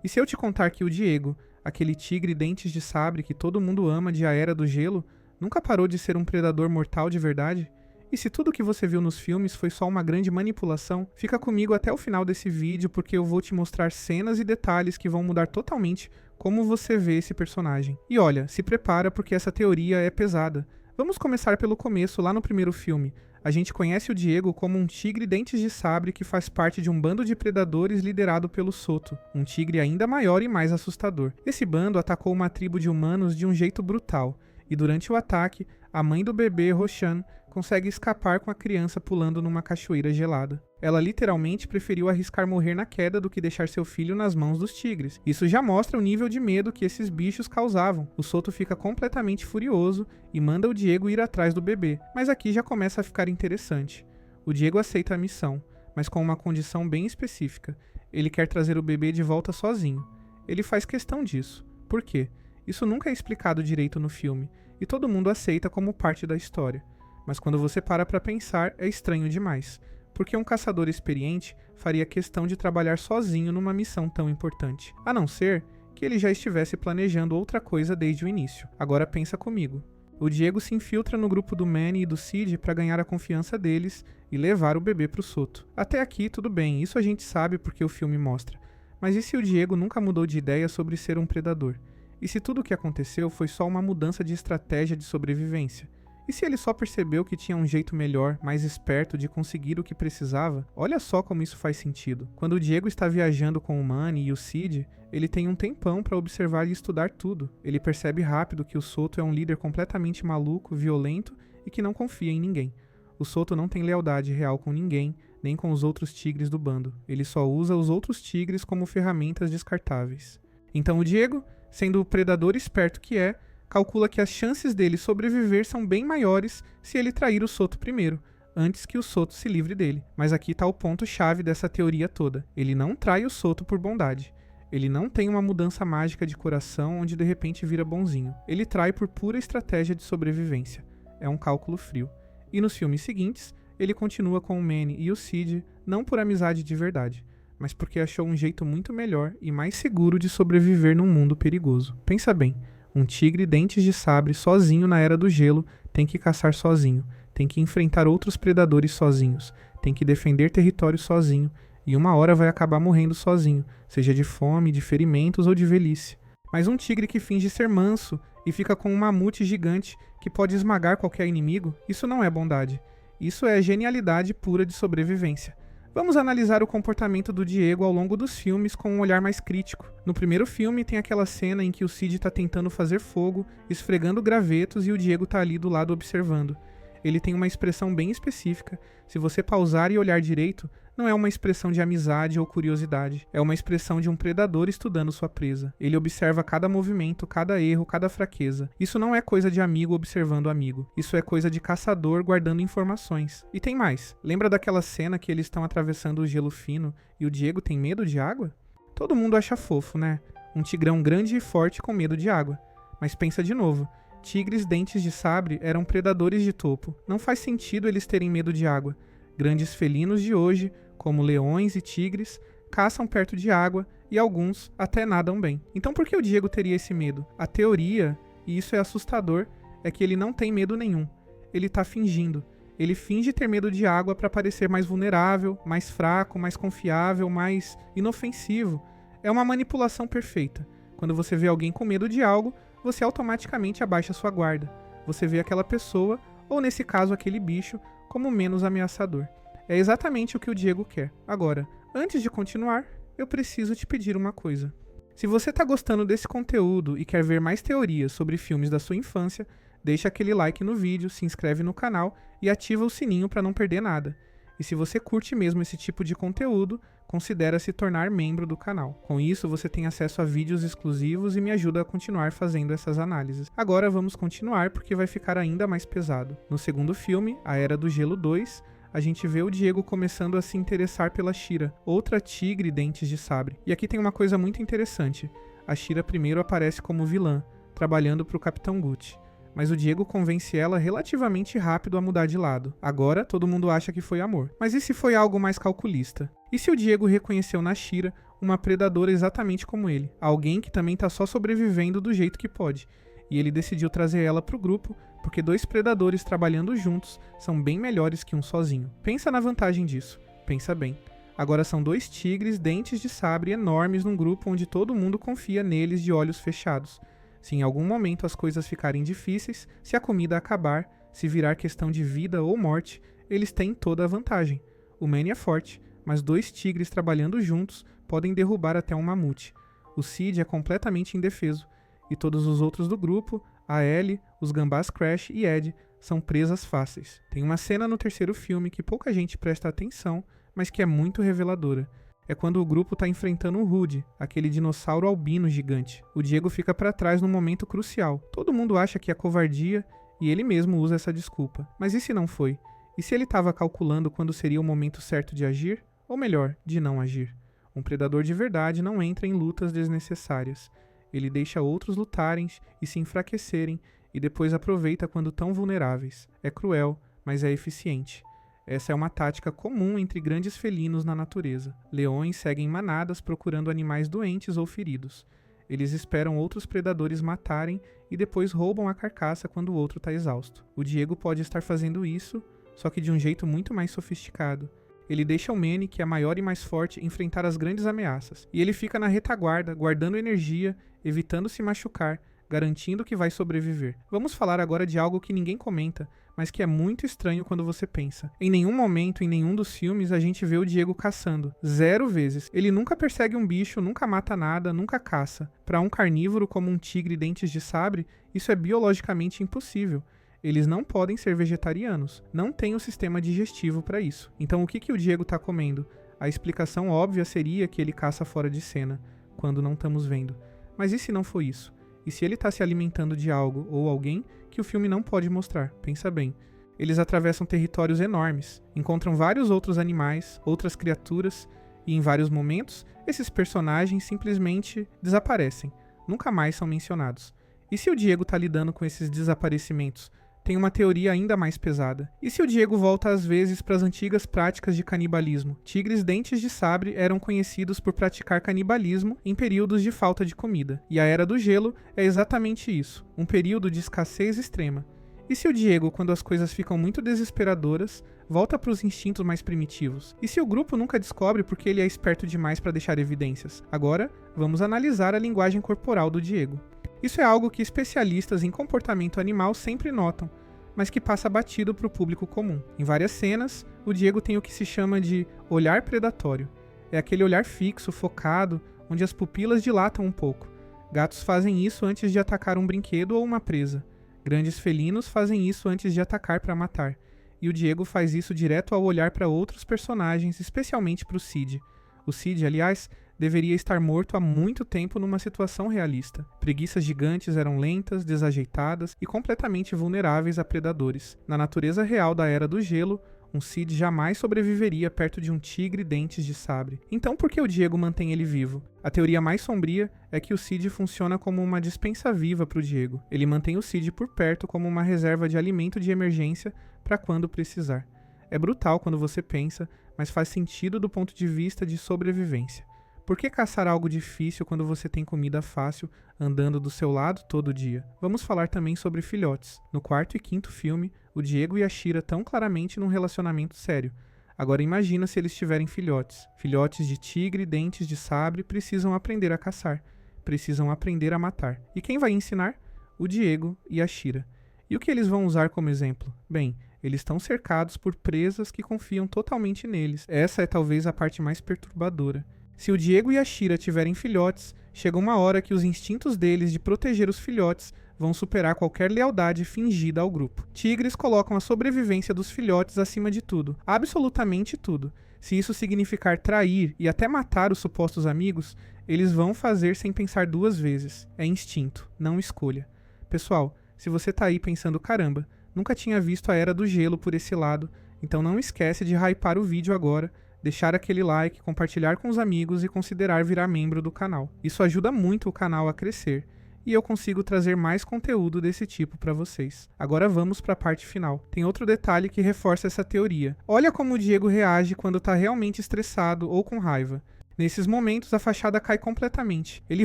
E se eu te contar que o Diego, aquele tigre dentes de sabre que todo mundo ama de A Era do Gelo, nunca parou de ser um predador mortal de verdade? E se tudo que você viu nos filmes foi só uma grande manipulação, fica comigo até o final desse vídeo porque eu vou te mostrar cenas e detalhes que vão mudar totalmente como você vê esse personagem. E olha, se prepara porque essa teoria é pesada. Vamos começar pelo começo, lá no primeiro filme. A gente conhece o Diego como um tigre dentes de sabre que faz parte de um bando de predadores liderado pelo Soto, um tigre ainda maior e mais assustador. Esse bando atacou uma tribo de humanos de um jeito brutal, e durante o ataque, a mãe do bebê, Roshan, consegue escapar com a criança pulando numa cachoeira gelada. Ela literalmente preferiu arriscar morrer na queda do que deixar seu filho nas mãos dos tigres. Isso já mostra o nível de medo que esses bichos causavam. O Soto fica completamente furioso e manda o Diego ir atrás do bebê. Mas aqui já começa a ficar interessante. O Diego aceita a missão, mas com uma condição bem específica. Ele quer trazer o bebê de volta sozinho. Ele faz questão disso. Por quê? Isso nunca é explicado direito no filme, e todo mundo aceita como parte da história. Mas quando você para pra pensar, é estranho demais. Porque um caçador experiente faria questão de trabalhar sozinho numa missão tão importante, a não ser que ele já estivesse planejando outra coisa desde o início. Agora pensa comigo. O Diego se infiltra no grupo do Manny e do Sid para ganhar a confiança deles e levar o bebê pro Soto. Até aqui tudo bem, isso a gente sabe porque o filme mostra. Mas e se o Diego nunca mudou de ideia sobre ser um predador? E se tudo o que aconteceu foi só uma mudança de estratégia de sobrevivência? E se ele só percebeu que tinha um jeito melhor, mais esperto de conseguir o que precisava? Olha só como isso faz sentido. Quando o Diego está viajando com o Manny e o Sid, ele tem um tempão para observar e estudar tudo. Ele percebe rápido que o Soto é um líder completamente maluco, violento e que não confia em ninguém. O Soto não tem lealdade real com ninguém, nem com os outros tigres do bando. Ele só usa os outros tigres como ferramentas descartáveis. Então o Diego, sendo o predador esperto que é, calcula que as chances dele sobreviver são bem maiores se ele trair o Soto primeiro, antes que o Soto se livre dele. Mas aqui está o ponto-chave dessa teoria toda. Ele não trai o Soto por bondade. Ele não tem uma mudança mágica de coração onde de repente vira bonzinho. Ele trai por pura estratégia de sobrevivência. É um cálculo frio. E nos filmes seguintes, ele continua com o Manny e o Sid não por amizade de verdade, mas porque achou um jeito muito melhor e mais seguro de sobreviver num mundo perigoso. Pensa bem. Um tigre dentes de sabre sozinho na Era do Gelo tem que caçar sozinho, tem que enfrentar outros predadores sozinhos, tem que defender território sozinho, e uma hora vai acabar morrendo sozinho, seja de fome, de ferimentos ou de velhice. Mas um tigre que finge ser manso e fica com um mamute gigante que pode esmagar qualquer inimigo, isso não é bondade. Isso é genialidade pura de sobrevivência. Vamos analisar o comportamento do Diego ao longo dos filmes com um olhar mais crítico. No primeiro filme tem aquela cena em que o Sid tá tentando fazer fogo, esfregando gravetos e o Diego tá ali do lado observando. Ele tem uma expressão bem específica. Se você pausar e olhar direito, não é uma expressão de amizade ou curiosidade. É uma expressão de um predador estudando sua presa. Ele observa cada movimento, cada erro, cada fraqueza. Isso não é coisa de amigo observando amigo. Isso é coisa de caçador guardando informações. E tem mais. Lembra daquela cena que eles estão atravessando o gelo fino e o Diego tem medo de água? Todo mundo acha fofo, né? Um tigrão grande e forte com medo de água. Mas pensa de novo. Tigres dentes de sabre eram predadores de topo. Não faz sentido eles terem medo de água. Grandes felinos de hoje, como leões e tigres, caçam perto de água e alguns até nadam bem. Então por que o Diego teria esse medo? A teoria, e isso é assustador, é que ele não tem medo nenhum. Ele tá fingindo. Ele finge ter medo de água para parecer mais vulnerável, mais fraco, mais confiável, mais inofensivo. É uma manipulação perfeita. Quando você vê alguém com medo de algo, você automaticamente abaixa sua guarda. Você vê aquela pessoa, ou nesse caso aquele bicho, como menos ameaçador. É exatamente o que o Diego quer. Agora, antes de continuar, eu preciso te pedir uma coisa. Se você está gostando desse conteúdo e quer ver mais teorias sobre filmes da sua infância, deixa aquele like no vídeo, se inscreve no canal e ativa o sininho para não perder nada. E se você curte mesmo esse tipo de conteúdo, considere se tornar membro do canal. Com isso, você tem acesso a vídeos exclusivos e me ajuda a continuar fazendo essas análises. Agora vamos continuar porque vai ficar ainda mais pesado. No segundo filme, A Era do Gelo 2, a gente vê o Diego começando a se interessar pela Shira, outra tigre dentes de sabre. E aqui tem uma coisa muito interessante. A Shira primeiro aparece como vilã, trabalhando para o Capitão Gucci. mas o Diego convence ela relativamente rápido a mudar de lado. Agora, todo mundo acha que foi amor. Mas e se foi algo mais calculista? E se o Diego reconheceu na Shira uma predadora exatamente como ele? Alguém que também tá só sobrevivendo do jeito que pode. E ele decidiu trazer ela pro grupo, porque 2 predadores trabalhando juntos são bem melhores que um sozinho. Pensa na vantagem disso. Pensa bem. Agora são 2 tigres dentes de sabre enormes num grupo onde todo mundo confia neles de olhos fechados. Se em algum momento as coisas ficarem difíceis, se a comida acabar, se virar questão de vida ou morte, eles têm toda a vantagem. O Manny é forte, mas 2 tigres trabalhando juntos podem derrubar até um mamute. O Cid é completamente indefeso, e todos os outros do grupo, a Ellie, os gambás Crash e Ed, são presas fáceis. Tem uma cena no 3º filme que pouca gente presta atenção, mas que é muito reveladora. É quando o grupo tá enfrentando o Rude, aquele dinossauro albino gigante. O Diego fica pra trás num momento crucial. Todo mundo acha que é covardia, e ele mesmo usa essa desculpa. Mas e se não foi? E se ele estava calculando quando seria o momento certo de agir? Ou melhor, de não agir? Um predador de verdade não entra em lutas desnecessárias. Ele deixa outros lutarem e se enfraquecerem e depois aproveita quando tão vulneráveis. É cruel, mas é eficiente. Essa é uma tática comum entre grandes felinos na natureza. Leões seguem manadas procurando animais doentes ou feridos. Eles esperam outros predadores matarem e depois roubam a carcaça quando o outro está exausto. O Diego pode estar fazendo isso, só que de um jeito muito mais sofisticado. Ele deixa o Manny, que é maior e mais forte, enfrentar as grandes ameaças. E ele fica na retaguarda, guardando energia, evitando se machucar, garantindo que vai sobreviver. Vamos falar agora de algo que ninguém comenta, mas que é muito estranho quando você pensa. Em nenhum momento, em nenhum dos filmes, a gente vê o Diego caçando. 0 vezes. Ele nunca persegue um bicho, nunca mata nada, nunca caça. Para um carnívoro como um tigre dentes de sabre, isso é biologicamente impossível. Eles não podem ser vegetarianos, não tem o sistema digestivo para isso. Então o que o Diego tá comendo? A explicação óbvia seria que ele caça fora de cena, quando não estamos vendo. Mas e se não foi isso? E se ele tá se alimentando de algo ou alguém que o filme não pode mostrar? Pensa bem. Eles atravessam territórios enormes, encontram vários outros animais, outras criaturas, e em vários momentos, esses personagens simplesmente desaparecem, nunca mais são mencionados. E se o Diego tá lidando com esses desaparecimentos? Tem uma teoria ainda mais pesada. E se o Diego volta às vezes para as antigas práticas de canibalismo? Tigres dentes de sabre eram conhecidos por praticar canibalismo em períodos de falta de comida. E a Era do Gelo é exatamente isso, um período de escassez extrema. E se o Diego, quando as coisas ficam muito desesperadoras, volta para os instintos mais primitivos? E se o grupo nunca descobre porque ele é esperto demais para deixar evidências? Agora, vamos analisar a linguagem corporal do Diego. Isso é algo que especialistas em comportamento animal sempre notam, mas que passa batido para o público comum. Em várias cenas, o Diego tem o que se chama de olhar predatório. É aquele olhar fixo, focado, onde as pupilas dilatam um pouco. Gatos fazem isso antes de atacar um brinquedo ou uma presa. Grandes felinos fazem isso antes de atacar para matar. E o Diego faz isso direto ao olhar para outros personagens, especialmente para o Cid. O Cid, aliás, deveria estar morto há muito tempo numa situação realista. Preguiças gigantes eram lentas, desajeitadas e completamente vulneráveis a predadores. Na natureza real da Era do Gelo, um Cid jamais sobreviveria perto de um tigre dentes de sabre. Então por que o Diego mantém ele vivo? A teoria mais sombria é que o Cid funciona como uma despensa viva para o Diego. Ele mantém o Cid por perto como uma reserva de alimento de emergência para quando precisar. É brutal quando você pensa, mas faz sentido do ponto de vista de sobrevivência. Por que caçar algo difícil quando você tem comida fácil andando do seu lado todo dia? Vamos falar também sobre filhotes. No 4º e 5º filme, o Diego e a Shira estão claramente num relacionamento sério. Agora imagina se eles tiverem filhotes. Filhotes de tigre, dentes de sabre, precisam aprender a caçar. Precisam aprender a matar. E quem vai ensinar? O Diego e a Shira. E o que eles vão usar como exemplo? Bem, eles estão cercados por presas que confiam totalmente neles. Essa é talvez a parte mais perturbadora. Se o Diego e a Shira tiverem filhotes, chega uma hora que os instintos deles de proteger os filhotes vão superar qualquer lealdade fingida ao grupo. Tigres colocam a sobrevivência dos filhotes acima de tudo, absolutamente tudo. Se isso significar trair e até matar os supostos amigos, eles vão fazer sem pensar 2 vezes. É instinto, não escolha. Pessoal, se você tá aí pensando, caramba, nunca tinha visto a Era do Gelo por esse lado, então não esquece de hypar o vídeo agora, deixar aquele like, compartilhar com os amigos e considerar virar membro do canal. Isso ajuda muito o canal a crescer. e eu consigo trazer mais conteúdo desse tipo para vocês. Agora vamos para a parte final. Tem outro detalhe que reforça essa teoria. Olha como o Diego reage quando tá realmente estressado ou com raiva. Nesses momentos, a fachada cai completamente. Ele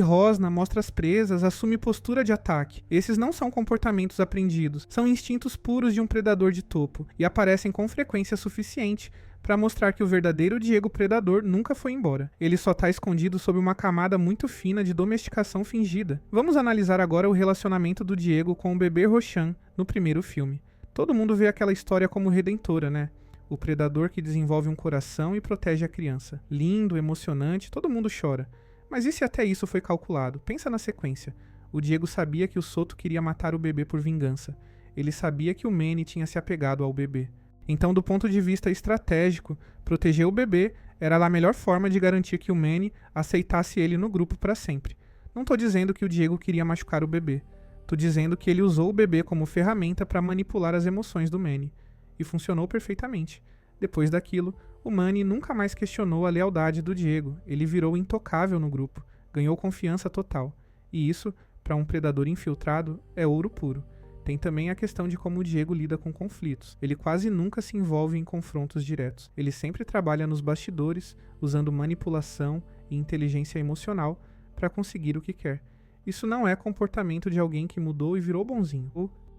rosna, mostra as presas, assume postura de ataque. Esses não são comportamentos aprendidos, são instintos puros de um predador de topo, e aparecem com frequência suficiente para mostrar que o verdadeiro Diego predador nunca foi embora. Ele só está escondido sob uma camada muito fina de domesticação fingida. Vamos analisar agora o relacionamento do Diego com o bebê Roshan no primeiro filme. Todo mundo vê aquela história como redentora, né? O predador que desenvolve um coração e protege a criança. Lindo, emocionante, todo mundo chora. Mas e se até isso foi calculado? Pensa na sequência. O Diego sabia que o Soto queria matar o bebê por vingança. Ele sabia que o Manny tinha se apegado ao bebê. Então, do ponto de vista estratégico, proteger o bebê era a melhor forma de garantir que o Manny aceitasse ele no grupo para sempre. Não tô dizendo que o Diego queria machucar o bebê. Tô dizendo que ele usou o bebê como ferramenta para manipular as emoções do Manny. E funcionou perfeitamente. Depois daquilo, o Manny nunca mais questionou a lealdade do Diego. Ele virou intocável no grupo, ganhou confiança total. E isso, para um predador infiltrado, é ouro puro. Tem também a questão de como o Diego lida com conflitos. Ele quase nunca se envolve em confrontos diretos. Ele sempre trabalha nos bastidores, usando manipulação e inteligência emocional para conseguir o que quer. Isso não é comportamento de alguém que mudou e virou bonzinho.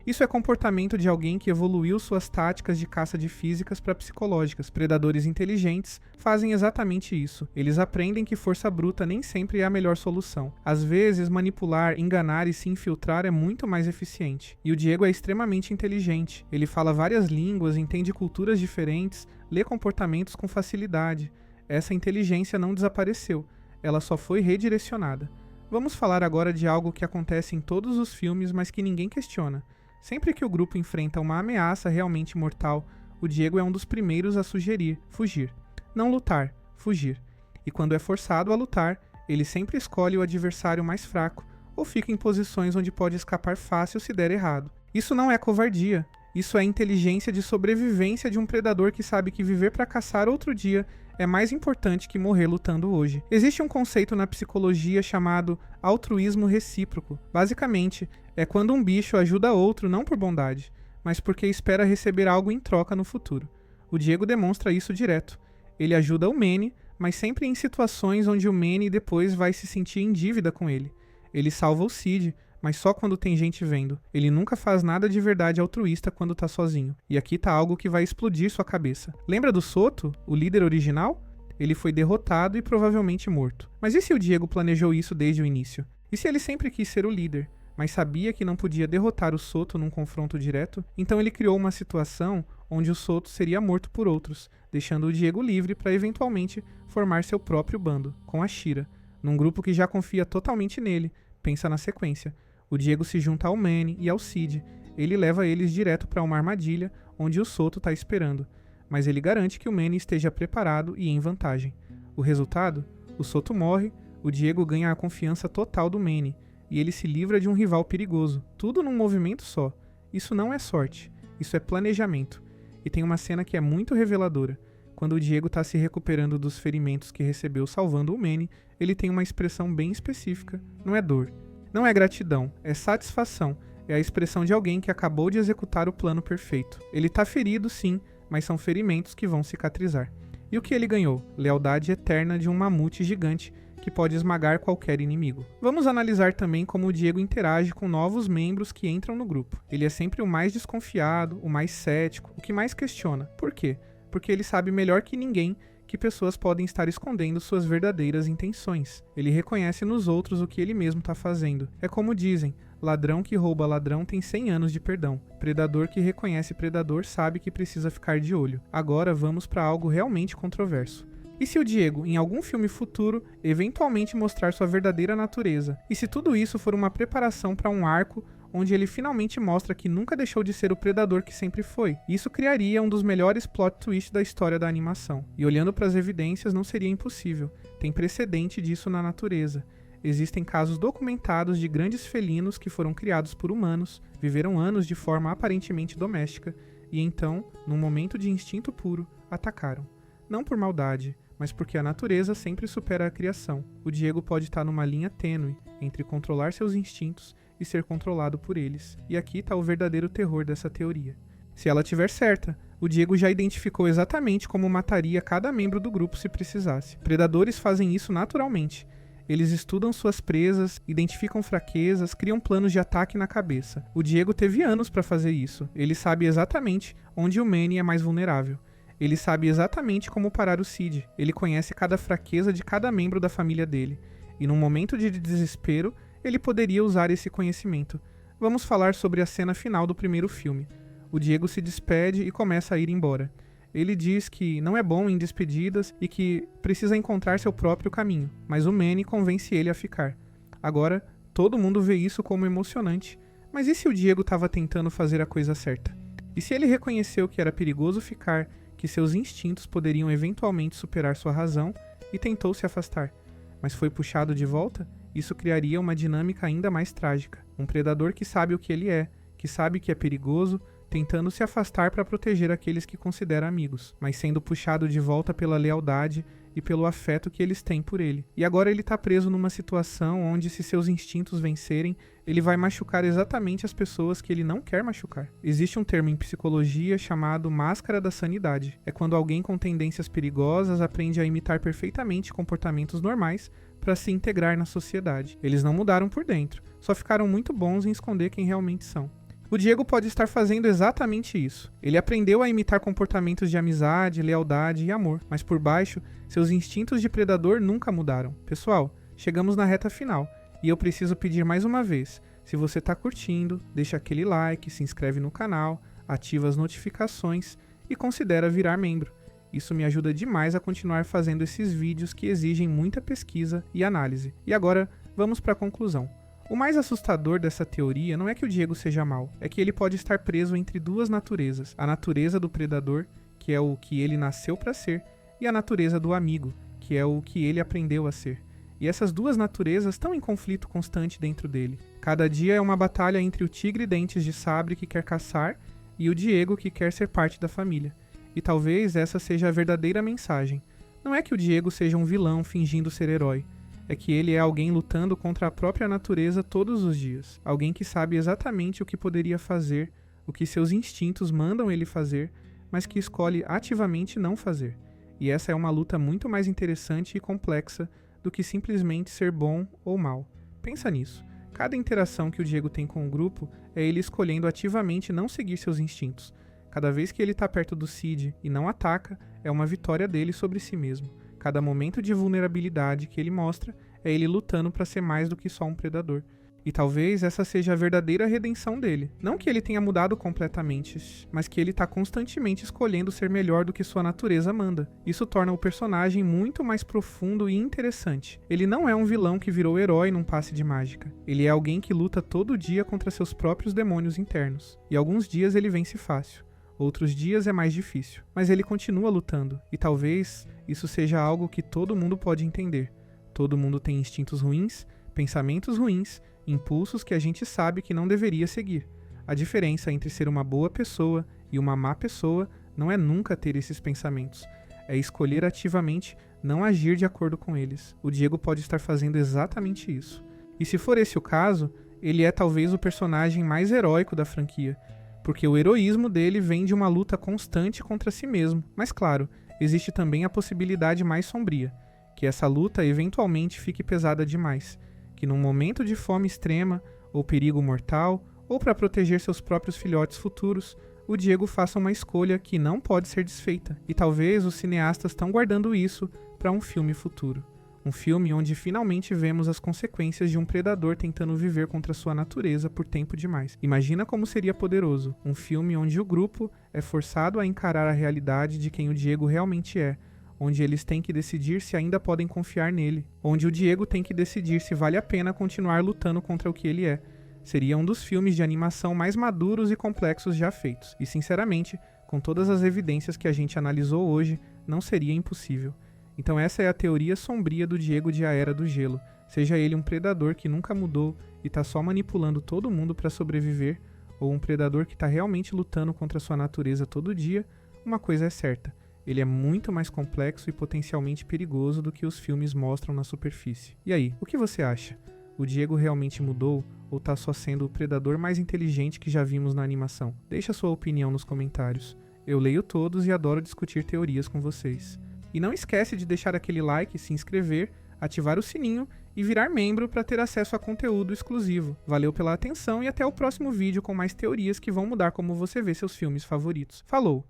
Isso é comportamento de alguém que evoluiu suas táticas de caça de físicas para psicológicas. Predadores inteligentes fazem exatamente isso. Eles aprendem que força bruta nem sempre é a melhor solução. Às vezes, manipular, enganar e se infiltrar é muito mais eficiente. E o Diego é extremamente inteligente. Ele fala várias línguas, entende culturas diferentes, lê comportamentos com facilidade. Essa inteligência não desapareceu. Ela só foi redirecionada. Vamos falar agora de algo que acontece em todos os filmes, mas que ninguém questiona. Sempre que o grupo enfrenta uma ameaça realmente mortal, o Diego é um dos primeiros a sugerir fugir. Não lutar, fugir. E quando é forçado a lutar, ele sempre escolhe o adversário mais fraco ou fica em posições onde pode escapar fácil se der errado. Isso não é covardia, isso é inteligência de sobrevivência de um predador que sabe que viver para caçar outro dia é mais importante que morrer lutando hoje. Existe um conceito na psicologia chamado altruísmo recíproco. Basicamente, é quando um bicho ajuda outro não por bondade, mas porque espera receber algo em troca no futuro. O Diego demonstra isso direto. Ele ajuda o Manny, mas sempre em situações onde o Manny depois vai se sentir em dívida com ele. Ele salva o Cid, mas só quando tem gente vendo. Ele nunca faz nada de verdade altruísta quando tá sozinho. E aqui tá algo que vai explodir sua cabeça. Lembra do Soto, o líder original? Ele foi derrotado e provavelmente morto. Mas e se o Diego planejou isso desde o início? E se ele sempre quis ser o líder, mas sabia que não podia derrotar o Soto num confronto direto? Então ele criou uma situação onde o Soto seria morto por outros, deixando o Diego livre para eventualmente formar seu próprio bando, com a Shira, num grupo que já confia totalmente nele. Pensa na sequência. O Diego se junta ao Manny e ao Cid. Ele leva eles direto para uma armadilha onde o Soto está esperando, mas ele garante que o Manny esteja preparado e em vantagem. O resultado? O Soto morre, o Diego ganha a confiança total do Manny, e ele se livra de um rival perigoso, tudo num movimento só. Isso não é sorte, isso é planejamento. E tem uma cena que é muito reveladora. Quando o Diego está se recuperando dos ferimentos que recebeu salvando o Manny, ele tem uma expressão bem específica, não é dor. Não é gratidão, é satisfação, é a expressão de alguém que acabou de executar o plano perfeito. Ele tá ferido sim, mas são ferimentos que vão cicatrizar. E o que ele ganhou? Lealdade eterna de um mamute gigante que pode esmagar qualquer inimigo. Vamos analisar também como o Diego interage com novos membros que entram no grupo. Ele é sempre o mais desconfiado, o mais cético, o que mais questiona. Por quê? Porque ele sabe melhor que ninguém que pessoas podem estar escondendo suas verdadeiras intenções. Ele reconhece nos outros o que ele mesmo está fazendo. É como dizem, ladrão que rouba ladrão tem 100 anos de perdão. Predador que reconhece predador sabe que precisa ficar de olho. Agora vamos para algo realmente controverso. E se o Diego, em algum filme futuro, eventualmente mostrar sua verdadeira natureza? E se tudo isso for uma preparação para um arco onde ele finalmente mostra que nunca deixou de ser o predador que sempre foi? Isso criaria um dos melhores plot twists da história da animação. E olhando para as evidências, não seria impossível. Tem precedente disso na natureza. Existem casos documentados de grandes felinos que foram criados por humanos, viveram anos de forma aparentemente doméstica, e então, num momento de instinto puro, atacaram. Não por maldade, mas porque a natureza sempre supera a criação. O Diego pode estar numa linha tênue entre controlar seus instintos e ser controlado por eles. E aqui está o verdadeiro terror dessa teoria. Se ela tiver certa, o Diego já identificou exatamente como mataria cada membro do grupo se precisasse. Predadores fazem isso naturalmente. Eles estudam suas presas, identificam fraquezas, criam planos de ataque na cabeça. O Diego teve anos para fazer isso. Ele sabe exatamente onde o Manny é mais vulnerável. Ele sabe exatamente como parar o Sid. Ele conhece cada fraqueza de cada membro da família dele. E num momento de desespero, ele poderia usar esse conhecimento. Vamos falar sobre a cena final do primeiro filme. O Diego se despede e começa a ir embora. Ele diz que não é bom em despedidas e que precisa encontrar seu próprio caminho, mas o Manny convence ele a ficar. Agora, todo mundo vê isso como emocionante. Mas e se o Diego estava tentando fazer a coisa certa? E se ele reconheceu que era perigoso ficar, que seus instintos poderiam eventualmente superar sua razão e tentou se afastar, mas foi puxado de volta? Isso criaria uma dinâmica ainda mais trágica. Um predador que sabe o que ele é, que sabe que é perigoso, tentando se afastar para proteger aqueles que considera amigos, mas sendo puxado de volta pela lealdade e pelo afeto que eles têm por ele. E agora ele está preso numa situação onde, se seus instintos vencerem, ele vai machucar exatamente as pessoas que ele não quer machucar. Existe um termo em psicologia chamado máscara da sanidade. É quando alguém com tendências perigosas aprende a imitar perfeitamente comportamentos normais para se integrar na sociedade. Eles não mudaram por dentro, só ficaram muito bons em esconder quem realmente são. O Diego pode estar fazendo exatamente isso. Ele aprendeu a imitar comportamentos de amizade, lealdade e amor, mas por baixo, seus instintos de predador nunca mudaram. Pessoal, chegamos na reta final, e eu preciso pedir mais uma vez, se você está curtindo, deixa aquele like, se inscreve no canal, ativa as notificações e considera virar membro. Isso me ajuda demais a continuar fazendo esses vídeos que exigem muita pesquisa e análise. E agora, vamos para a conclusão. O mais assustador dessa teoria não é que o Diego seja mau, é que ele pode estar preso entre duas naturezas. A natureza do predador, que é o que ele nasceu para ser, e a natureza do amigo, que é o que ele aprendeu a ser. E essas duas naturezas estão em conflito constante dentro dele. Cada dia é uma batalha entre o tigre dentes de sabre que quer caçar e o Diego que quer ser parte da família. E talvez essa seja a verdadeira mensagem. Não é que o Diego seja um vilão fingindo ser herói. É que ele é alguém lutando contra a própria natureza todos os dias. Alguém que sabe exatamente o que poderia fazer, o que seus instintos mandam ele fazer, mas que escolhe ativamente não fazer. E essa é uma luta muito mais interessante e complexa do que simplesmente ser bom ou mal. Pensa nisso. Cada interação que o Diego tem com o grupo é ele escolhendo ativamente não seguir seus instintos. Cada vez que ele está perto do Sid e não ataca, é uma vitória dele sobre si mesmo. Cada momento de vulnerabilidade que ele mostra é ele lutando para ser mais do que só um predador. E talvez essa seja a verdadeira redenção dele. Não que ele tenha mudado completamente, mas que ele está constantemente escolhendo ser melhor do que sua natureza manda. Isso torna o personagem muito mais profundo e interessante. Ele não é um vilão que virou herói num passe de mágica. Ele é alguém que luta todo dia contra seus próprios demônios internos. E alguns dias ele vence fácil. Outros dias é mais difícil, mas ele continua lutando, e talvez isso seja algo que todo mundo pode entender. Todo mundo tem instintos ruins, pensamentos ruins, impulsos que a gente sabe que não deveria seguir. A diferença entre ser uma boa pessoa e uma má pessoa não é nunca ter esses pensamentos, é escolher ativamente não agir de acordo com eles. O Diego pode estar fazendo exatamente isso. E se for esse o caso, ele é talvez o personagem mais heróico da franquia, porque o heroísmo dele vem de uma luta constante contra si mesmo. Mas claro, existe também a possibilidade mais sombria, que essa luta eventualmente fique pesada demais, que num momento de fome extrema, ou perigo mortal, ou para proteger seus próprios filhotes futuros, o Diego faça uma escolha que não pode ser desfeita. E talvez os cineastas estão guardando isso para um filme futuro. Um filme onde finalmente vemos as consequências de um predador tentando viver contra sua natureza por tempo demais. Imagina como seria poderoso. Um filme onde o grupo é forçado a encarar a realidade de quem o Diego realmente é, onde eles têm que decidir se ainda podem confiar nele, onde o Diego tem que decidir se vale a pena continuar lutando contra o que ele é. Seria um dos filmes de animação mais maduros e complexos já feitos. E sinceramente, com todas as evidências que a gente analisou hoje, não seria impossível. Então essa é a teoria sombria do Diego de A Era do Gelo. Seja ele um predador que nunca mudou e tá só manipulando todo mundo para sobreviver, ou um predador que tá realmente lutando contra sua natureza todo dia, uma coisa é certa. Ele é muito mais complexo e potencialmente perigoso do que os filmes mostram na superfície. E aí, o que você acha? O Diego realmente mudou ou tá só sendo o predador mais inteligente que já vimos na animação? Deixa sua opinião nos comentários. Eu leio todos e adoro discutir teorias com vocês. E não esquece de deixar aquele like, se inscrever, ativar o sininho e virar membro para ter acesso a conteúdo exclusivo. Valeu pela atenção e até o próximo vídeo com mais teorias que vão mudar como você vê seus filmes favoritos. Falou!